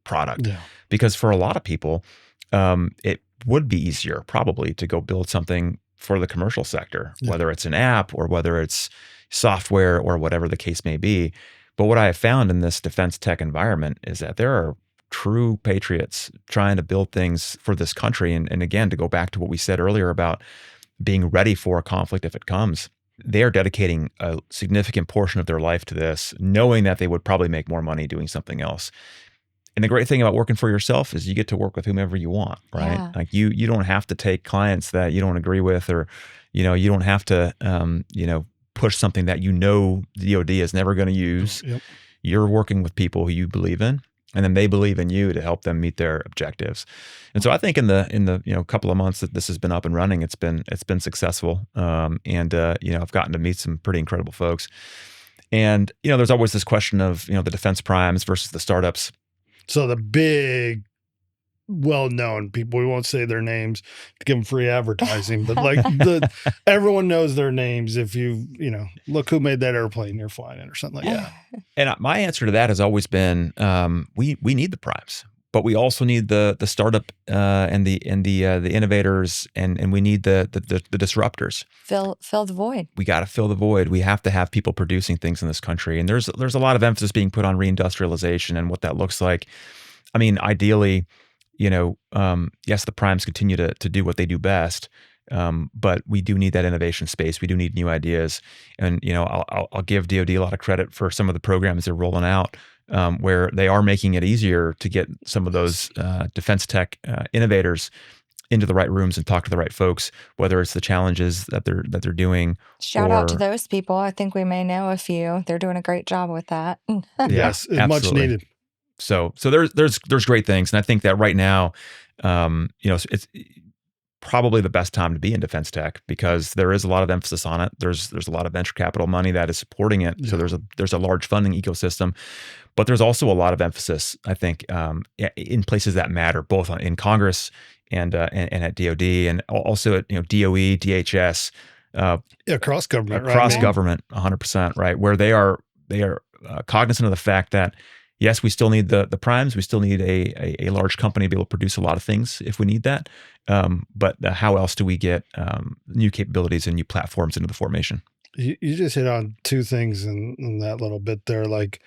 product? Yeah. Because for a lot of people, it would be easier probably to go build something for the commercial sector, whether it's an app or whether it's software or whatever the case may be. But what I have found in this defense tech environment is that there are true patriots trying to build things for this country. And again, to go back to what we said earlier about being ready for a conflict if it comes, they are dedicating a significant portion of their life to this, knowing that they would probably make more money doing something else. And the great thing about working for yourself is you get to work with whomever you want, right? Yeah. Like you don't have to take clients that you don't agree with, or, you don't have to, push something that DOD is never going to use. Yep. You're working with people who you believe in, and then they believe in you to help them meet their objectives. And so I think in the couple of months that this has been up and running, it's been successful. I've gotten to meet some pretty incredible folks. And there's always this question of the defense primes versus the startups. So the big, well-known people, we won't say their names to give them free advertising, but like everyone knows their names. If you look who made that airplane you're flying in or something like that. And my answer to that has always been, we need the primes, but we also need the startup and the innovators, and we need the disruptors. Fill the void. We got to fill the void. We have to have people producing things in this country, and there's a lot of emphasis being put on reindustrialization and what that looks like. I mean, ideally, yes, the primes continue to do what they do best, but we do need that innovation space. We do need new ideas, and I'll give DoD a lot of credit for some of the programs they're rolling out, where they are making it easier to get some of those defense tech innovators into the right rooms and talk to the right folks, whether it's the challenges that they're doing. Shout out to those people. I think we may know a few. They're doing a great job with that. Yes, it's much absolutely. needed. So there's great things, and I think that right now, it's probably the best time to be in defense tech because there is a lot of emphasis on it. There's a lot of venture capital money that is supporting it. So there's a large funding ecosystem, but there's also a lot of emphasis, I think, in places that matter, both in Congress and at DoD, and also at DOE, DHS, across government, across government, 100%, right? Where they are cognizant of the fact that yes, we still need the primes. We still need a large company to be able to produce a lot of things if we need that. But how else do we get new capabilities and new platforms into the formation? You just hit on two things in that little bit there, like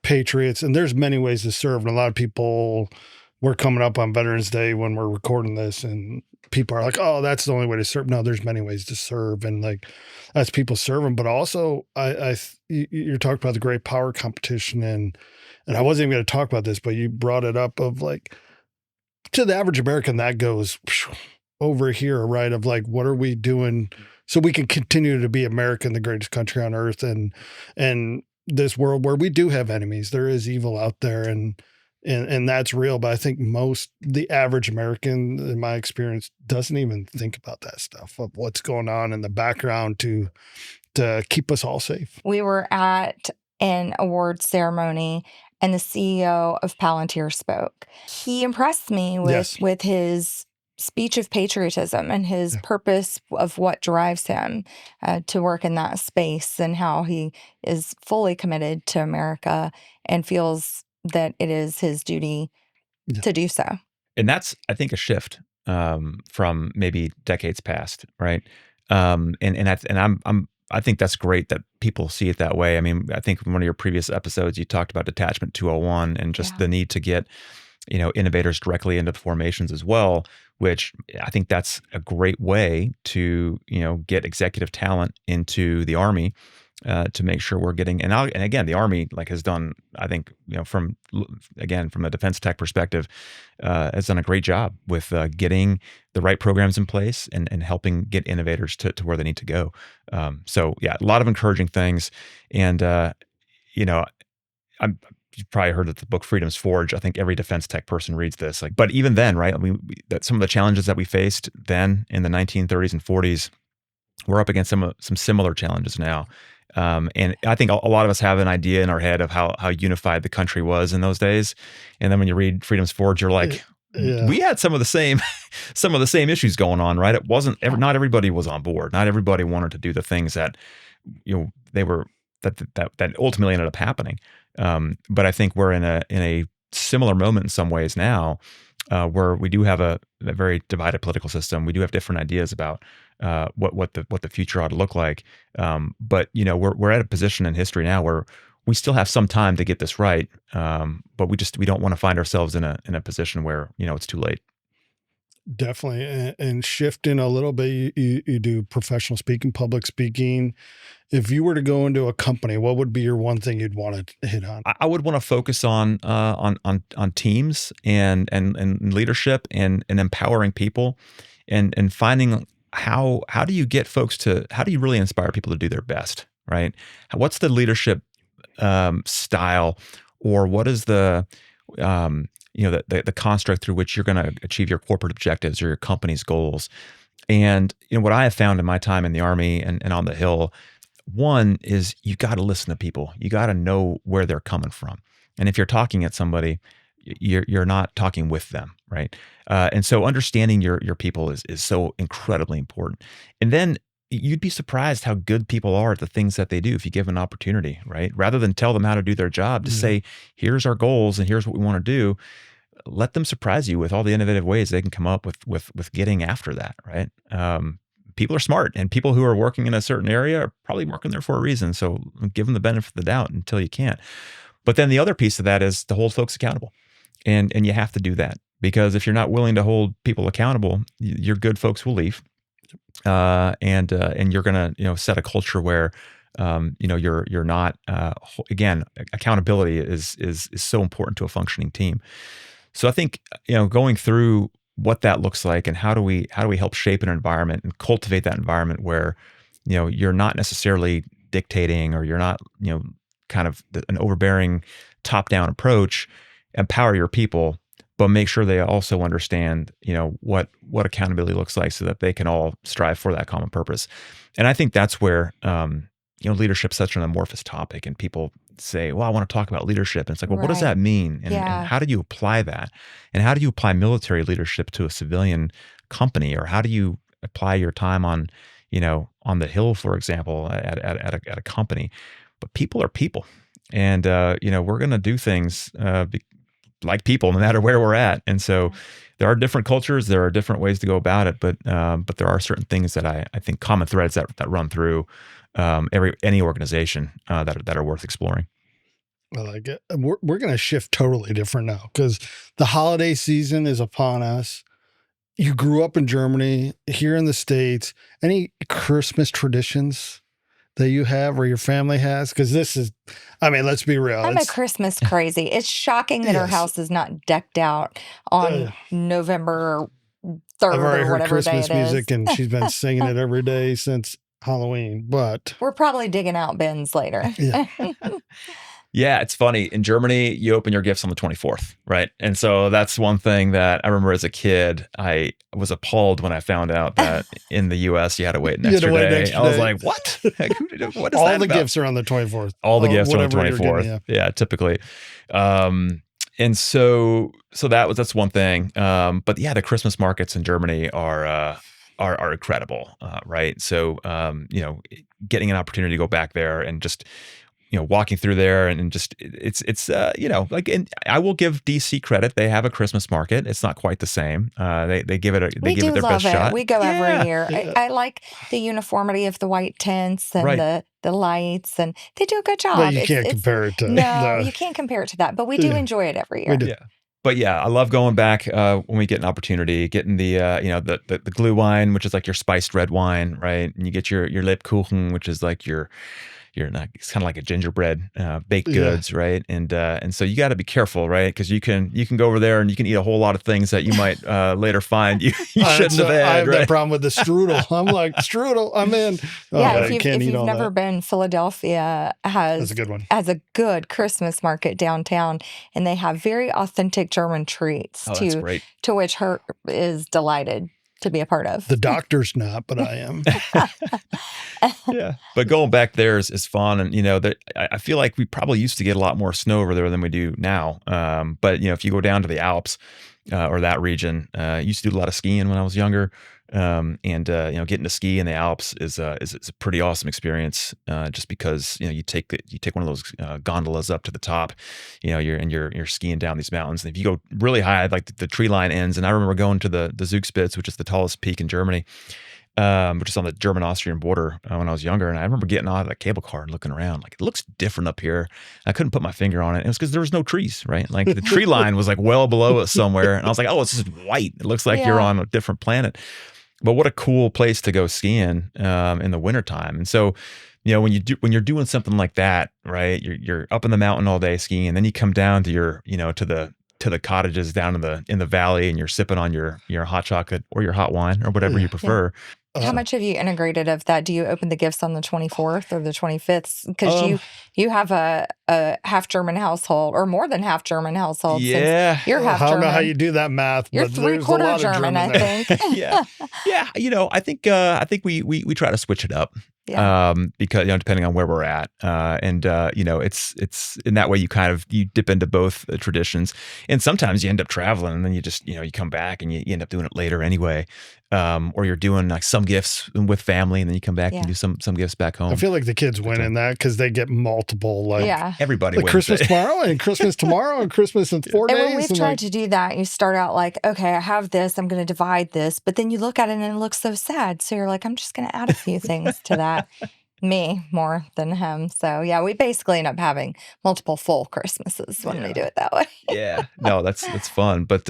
patriots, and there's many ways to serve. And a lot of people, we're coming up on Veterans Day when we're recording this, and people are like, "Oh, that's the only way to serve." No, there's many ways to serve, and like as people serve them. But also, you're talking about the great power competition, and I wasn't even going to talk about this, but you brought it up of like to the average American that goes over here, right? Of like, what are we doing so we can continue to be America, the greatest country on earth, and this world where we do have enemies. There is evil out there, and that's real. But I think the average American, in my experience, doesn't even think about that stuff of what's going on in the background to keep us all safe. We were at an awards ceremony, and the CEO of Palantir spoke. He impressed me with his speech of patriotism and his purpose of what drives him to work in that space, and how he is fully committed to America and feels that it is his duty to do so. And that's, I think, a shift from maybe decades past, right? I think that's great that people see it that way. I mean, I think in one of your previous episodes, you talked about Detachment 201 and just the need to get, innovators directly into the formations as well, which I think that's a great way to, get executive talent into the Army to make sure we're getting, and again, the Army has done, I think, from a defense tech perspective, has done a great job with getting the right programs in place and helping get innovators to where they need to go. So yeah, a lot of encouraging things. And, you've probably heard of the book Freedom's Forge. I think every defense tech person reads this. But even then, right? I mean, that some of the challenges that we faced then in the 1930s and 40s, we're up against some similar challenges now. And I think a lot of us have an idea in our head of how unified the country was in those days. And then when you read Freedom's Forge, you're like, we had some of the same issues going on, right? It wasn't not everybody was on board. Not everybody wanted to do the things that they were that ultimately ended up happening. But I think we're in a similar moment in some ways now, where we do have a very divided political system. We do have different ideas about what the future ought to look like. But we're at a position in history now where we still have some time to get this right. But we don't want to find ourselves in a position where it's too late. Definitely. And shifting a little bit, you do professional speaking, public speaking. If you were to go into a company, what would be your one thing you'd want to hit on? I would want to focus on teams and leadership and empowering people and finding how do you get folks how do you really inspire people to do their best, right? What's the leadership style, or what is the the construct through which you're going to achieve your corporate objectives or your company's goals? And what I have found in my time in the Army and on the Hill, one is you got to listen to people. You got to know where they're coming from. And if you're talking at somebody, you're not talking with them, right? And so understanding your people is so incredibly important. And then you'd be surprised how good people are at the things that they do if you give an opportunity, right? Rather than tell them how to do their job, to say, here's our goals and here's what we want to do. Let them surprise you with all the innovative ways they can come up with getting after that, right? People are smart, and people who are working in a certain area are probably working there for a reason. So give them the benefit of the doubt until you can't. But then the other piece of that is to hold folks accountable. And you have to do that, because if you're not willing to hold people accountable, your good folks will leave. And you're going to, set a culture where, you're not, again, accountability is so important to a functioning team. So I think, going through what that looks like, and how do we help shape an environment and cultivate that environment where, you're not necessarily dictating, or you're not, kind of an overbearing top-down approach. Empower your people, but make sure they also understand, what accountability looks like, so that they can all strive for that common purpose. And I think that's where, leadership's such an amorphous topic, and people say, well, I want to talk about leadership. And it's like, well, what does that mean? And how do you apply that? And how do you apply military leadership to a civilian company? Or how do you apply your time on, on the Hill, for example, at a company? But people are people. And, we're going to do things like people, no matter where we're at. And so there are different cultures, there are different ways to go about it, but there are certain things that I think common threads that run through any organization that are worth exploring. I like it. We're going to shift totally different now, because the holiday season is upon us. You grew up in Germany, here in the States. Any Christmas traditions that you have or your family has? Because this is, let's be real. I'm a Christmas crazy. It's shocking that our house is not decked out on November 3rd I've already or heard whatever Christmas day it music, is. and she's been singing it every day since Halloween. But we're probably digging out bins later. Yeah. Yeah, it's funny. In Germany, you open your gifts on the 24th, right? And so that's one thing that I remember as a kid. I was appalled when I found out that in the U.S. you had to wait an extra day. I was like, what? What is all that the about? gifts are on the 24th. All the gifts are on the whatever you're 24th. getting, Yeah, typically. And so that's one thing. But yeah, the Christmas markets in Germany are incredible, right? So getting an opportunity to go back there and just walking through there and just it's and I will give DC credit. They have a Christmas market. It's not quite the same. They give it their best shot. We go every year. Yeah. I like the uniformity of the white tents and the lights, and they do a good job. But you can't compare it to you can't compare it to that. But we do enjoy it every year. We do. Yeah. But yeah, I love going back when we get an opportunity, getting the the glue wine, which is like your spiced red wine, right? And you get your Lebkuchen, which is like it's kind of like a gingerbread baked goods, right? And so you got to be careful, right? Because you can go over there and you can eat a whole lot of things that you might later find you shouldn't have had. I have right? that problem with the strudel. I'm like, strudel, I'm in. If you've never been, Philadelphia that's a good one. has a good Christmas market downtown, and they have very authentic German treats That's great. to which Herb is delighted to be a part of. The doctor's not, but I am. Yeah, but going back there is fun, and I feel like we probably used to get a lot more snow over there than we do now. But if you go down to the Alps or that region, I used to do a lot of skiing when I was younger, and getting to ski in the Alps is a pretty awesome experience. Just because you take one of those gondolas up to the top, you're skiing down these mountains, and if you go really high, like the tree line ends. And I remember going to the Zugspitze, which is the tallest peak in Germany, which is on the German-Austrian border when I was younger. And I remember getting out of the cable car and looking around, like, it looks different up here. I couldn't put my finger on it. It was because there was no trees, right? Like the tree line was like well below us somewhere. And I was like, oh, it's just white. It looks like you're on a different planet. But what a cool place to go skiing in the wintertime. And so, when you're doing something like that, right, you're up in the mountain all day skiing, and then you come down to your, to the cottages down in the valley, and you're sipping on your hot chocolate or your hot wine or whatever you prefer. How much have you integrated of that? Do you open the gifts on the 24th or the 25th? Because you have a half German household, or more than half German household. Yeah. Since you're half German. I don't know how you do that math. You're but there's a 3/4 lot of German, I there. think. Yeah. I think we try to switch it up. Yeah. Because depending on where we're at, it's in that way you dip into both traditions, and sometimes you end up traveling, and then you just you come back and you end up doing it later anyway, or you're doing like some gifts with family, and then you come back and do some gifts back home. I feel like the kids win in that because they get multiple everybody like wins. Christmas tomorrow and Christmas tomorrow and Christmas in 4 days. And when we've tried to do that, you start out like, okay, I have this, I'm going to divide this, but then you look at it and it looks so sad. So you're like, I'm just going to add a few things to that. Me more than him. So yeah, we basically end up having multiple full Christmases when we do it that way. Yeah, no, that's fun. But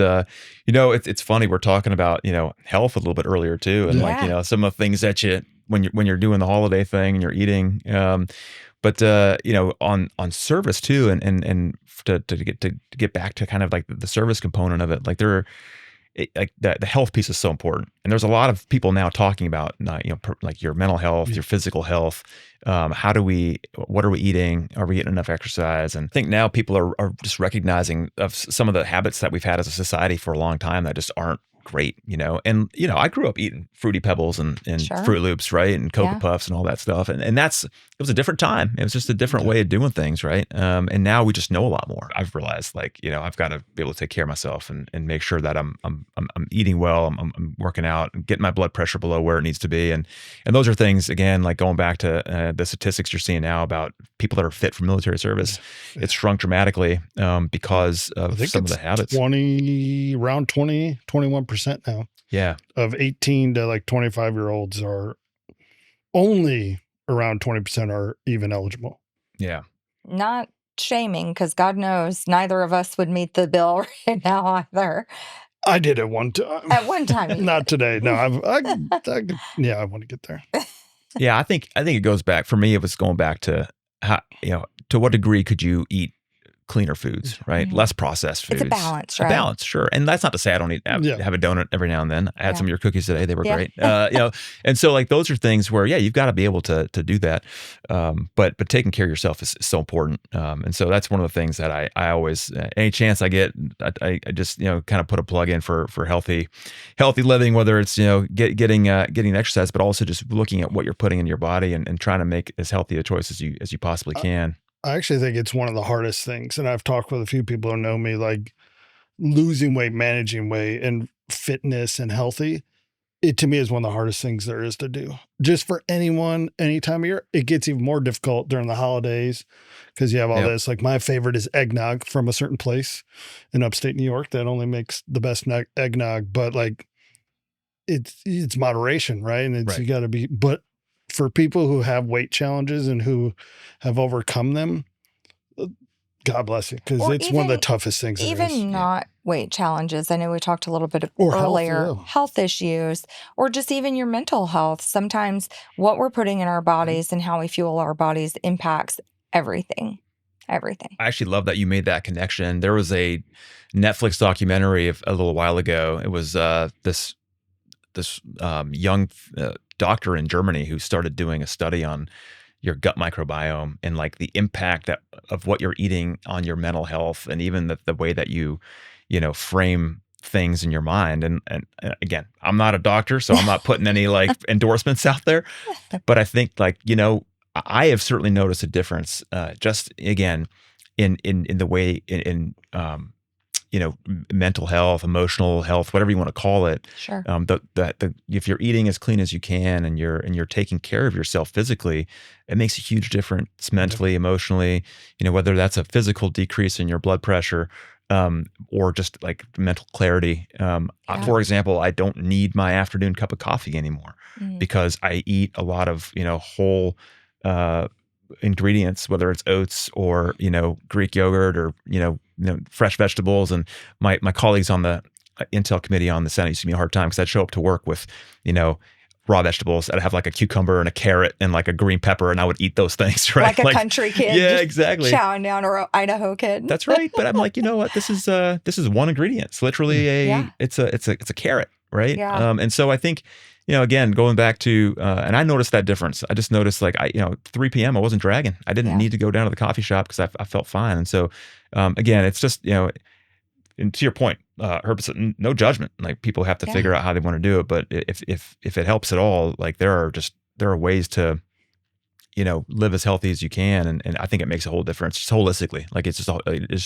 it's funny. We're talking about health a little bit earlier too, and like some of the things that when you're doing the holiday thing and you're eating. But on service too, and to get back to kind of like the service component of it, like there like the health piece is so important. And there's a lot of people now talking about, like your mental health, your physical health. What are we eating? Are we getting enough exercise? And I think now people are just recognizing of some of the habits that we've had as a society for a long time that just aren't great, And, I grew up eating Fruity Pebbles and Sure. Fruit Loops, right? And Cocoa Yeah. Puffs and all that stuff. And it was a different time. It was just a different way of doing things, right? And now we just know a lot more. I've realized I've got to be able to take care of myself and make sure that I'm eating well, I'm working out, and getting my blood pressure below where it needs to be. And those are things, again, like going back to the statistics you're seeing now about people that are fit for military service. It's shrunk dramatically because of some of the habits. Around 21% now. Yeah. Of 18 to like 25-year-olds are only around 20% are even eligible. Yeah. Not shaming, because God knows neither of us would meet the bill right now either. I did it one time. At one time. you Not today. No, I want to get there. Yeah, I think it goes back. For me, it was going back to how, to what degree could you eat cleaner foods, right? Mhm. Less processed foods. It's a balance, right? A balance, sure. And that's not to say I don't have a donut every now and then. I had some of your cookies today. They were Yeah. great. And so like those are things where, you've got to be able to do that. But taking care of yourself is so important. And so that's one of the things that I always, any chance I get, I just, kind of put a plug in for healthy living, whether it's, getting exercise, but also just looking at what you're putting in your body and trying to make as healthy a choice as you possibly can. I actually think it's one of the hardest things. And I've talked with a few people who know me, like losing weight, managing weight, and fitness and healthy. It to me is one of the hardest things there is to do. Just for anyone, any time of year, it gets even more difficult during the holidays because you have all this. Like my favorite is eggnog from a certain place in upstate New York that only makes the best eggnog. But like it's moderation, right? And you got to be, but for people who have weight challenges and who have overcome them, God bless you, because it's one of the toughest things. Even not weight challenges. I know we talked a little bit Or earlier, health issues, or just even your mental health. Sometimes what we're putting in our bodies and how we fuel our bodies impacts everything. Everything. I actually love that you made that connection. There was a Netflix documentary a little while ago. It was this young doctor in Germany who started doing a study on your gut microbiome and like the impact of what you're eating on your mental health and even the way that you frame things in your mind. And again, I'm not a doctor, so I'm not putting any like endorsements out there, but I think I have certainly noticed a difference just again in the way in mental health, emotional health, whatever you want to call it. Sure. If you're eating as clean as you can and you're taking care of yourself physically, it makes a huge difference mentally, emotionally. Whether that's a physical decrease in your blood pressure, or just like mental clarity. For example, I don't need my afternoon cup of coffee anymore because I eat a lot of whole ingredients, whether it's oats or Greek yogurt or fresh vegetables. And my colleagues on the Intel committee on the Senate used to give me a hard time because I'd show up to work with raw vegetables. I'd have like a cucumber and a carrot and like a green pepper, and I would eat those things, right? Like a country kid. Yeah, exactly. Chowing down or Idaho kid. That's right. But I'm like, you know what? This is one ingredient. It's literally it's a carrot, right? Yeah. And so I think, again, going back to, and I noticed that difference. I just noticed like 3 p.m. I wasn't dragging. I didn't need to go down to the coffee shop because I felt fine. And so, again, it's just, and to your point, Herb, no judgment. Like people have to figure out how they want to do it. But if it helps at all, like there are ways to, live as healthy as you can. And I think it makes a whole difference just holistically. Like it just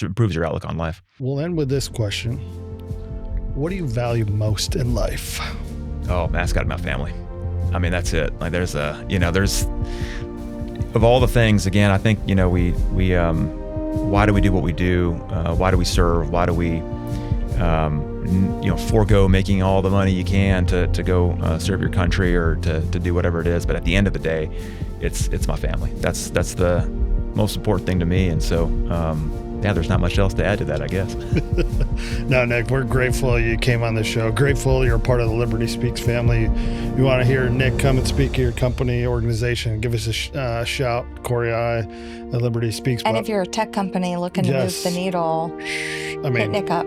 improves your outlook on life. We'll end with this question. What do you value most in life? Oh, man, it's got to be my family. I mean, that's it. Like there's of all the things, again, I think, we why do we do what we do? Why do we serve? Why do we, forego making all the money you can to go serve your country or to do whatever it is? But at the end of the day, it's my family. That's the most important thing to me. And so, there's not much else to add to that, I guess. No, Nic, we're grateful you came on the show. Grateful you're a part of the Liberty Speaks family. You want to hear Nic come and speak at your company, organization, give us a shout, Corrie at Liberty Speaks. And if you're a tech company looking to move the needle, hit Nic up.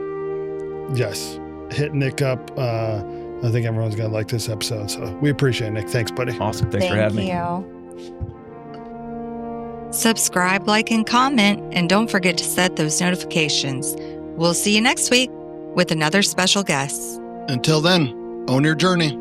Yes. hit Nic up. I think everyone's going to like this episode. So we appreciate it, Nic. Thanks, buddy. Awesome. Thanks for having me. Thank you. Subscribe, like, and comment, and don't forget to set those notifications. We'll see you next week with another special guest. Until then, own your journey.